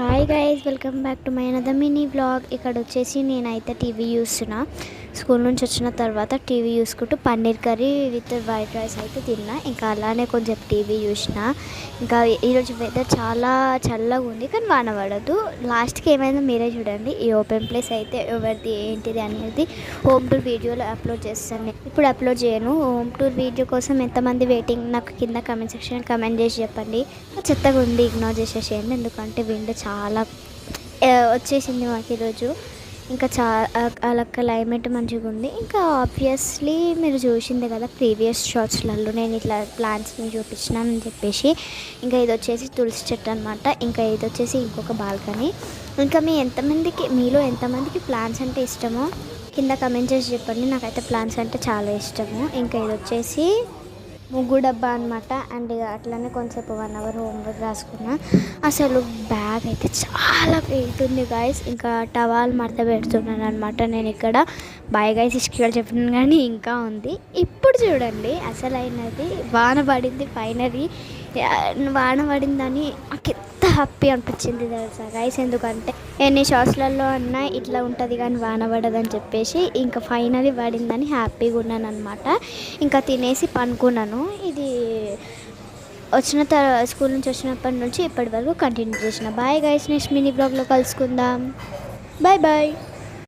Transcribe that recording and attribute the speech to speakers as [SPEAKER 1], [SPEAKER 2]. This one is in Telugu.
[SPEAKER 1] Hi guys, welcome back to my another mini vlog. ఇక్కడ వచ్చేసి నేనైతే టీవీ చూస్తున్నా. స్కూల్ నుంచి వచ్చిన తర్వాత టీవీ చూసుకుంటూ paneer curry with white rice అయితే తిన్నా. ఇంకా అలానే కొంచెం టీవీ చూసిన. ఇంకా ఈరోజు వెదర్ చాలా చల్లగా ఉంది, కానీ వాన పడదు. లాస్ట్కి ఏమైందో మీరే చూడండి. ఈ ఓపెన్ ప్లేస్ అయితే ఎవరిది ఏంటిది అనేది హోమ్ టూర్ వీడియోలో అప్లోడ్ చేస్తాను. ఇప్పుడు అప్లోడ్ చేయను. హోమ్ టూర్ వీడియో కోసం ఎంతమంది వెయిటింగ్ నాకు కింద కమెంట్ సెక్షన్ కమెంట్ చేసి చెప్పండి. చెత్తగా ఉంది, ఇగ్నోర్ చేసేసేయండి. ఎందుకంటే విండ్ చాలా వచ్చేసింది మాకు ఈరోజు. ఇంకా అలా క్లైమేట్ మంచిగా ఉంది. ఇంకా ఆబ్వియస్లీ మీరు చూసిందే కదా ప్రీవియస్ షార్ట్స్లలో నేను ఇట్లా ప్లాంట్స్ని చూపించినానని చెప్పేసి. ఇంకా ఇది వచ్చేసి తులసి చెట్టు అనమాట. ఇంకా ఇది వచ్చేసి ఇంకొక బాల్కనీ. ఇంకా మీలో ఎంతమందికి ప్లాంట్స్ అంటే ఇష్టమో కింద కమెంట్ చేసి చెప్పండి. నాకైతే ప్లాంట్స్ అంటే చాలా ఇష్టము. ఇంకా ఇది వచ్చేసి ముగ్గు డబ్బా అనమాట. అండ్ అట్లనే కొంచెంసేపు 1 అవర్ హోంవర్క్ రాసుకున్నా. అసలు బ్యాగ్ అయితే చాలా వెయిట్ ఉంది గాయస్. ఇంకా టవాల్ మడత పెడుతున్నాను అనమాట నేను ఇక్కడ. బాయ్ గాయస్, ఇష్ట చెప్పినాను కానీ ఇంకా ఉంది. ఇప్పుడు చూడండి అసలైనది. వాన పడింది ఫైనలీ. వాన పడిందని నాకు ఎంత హ్యాపీ అనిపించింది తెలుసా గైస్. ఎందుకంటే ఎన్ని షార్ట్స్లలో అన్నా ఇట్లా ఉంటుంది కానీ వాన పడదని చెప్పేసి ఇంకా ఫైనలీ పడిందని హ్యాపీగా ఉన్నాను అనమాట. ఇంకా తినేసి పనుకున్నాను. ఇది స్కూల్ నుంచి వచ్చినప్పటి నుంచి ఇప్పటి వరకు కంటిన్యూ చేసిన. బాయ్ గైస్, నెక్స్ట్ మినీ బ్లాగ్లో కలుసుకుందాం. Bye bye.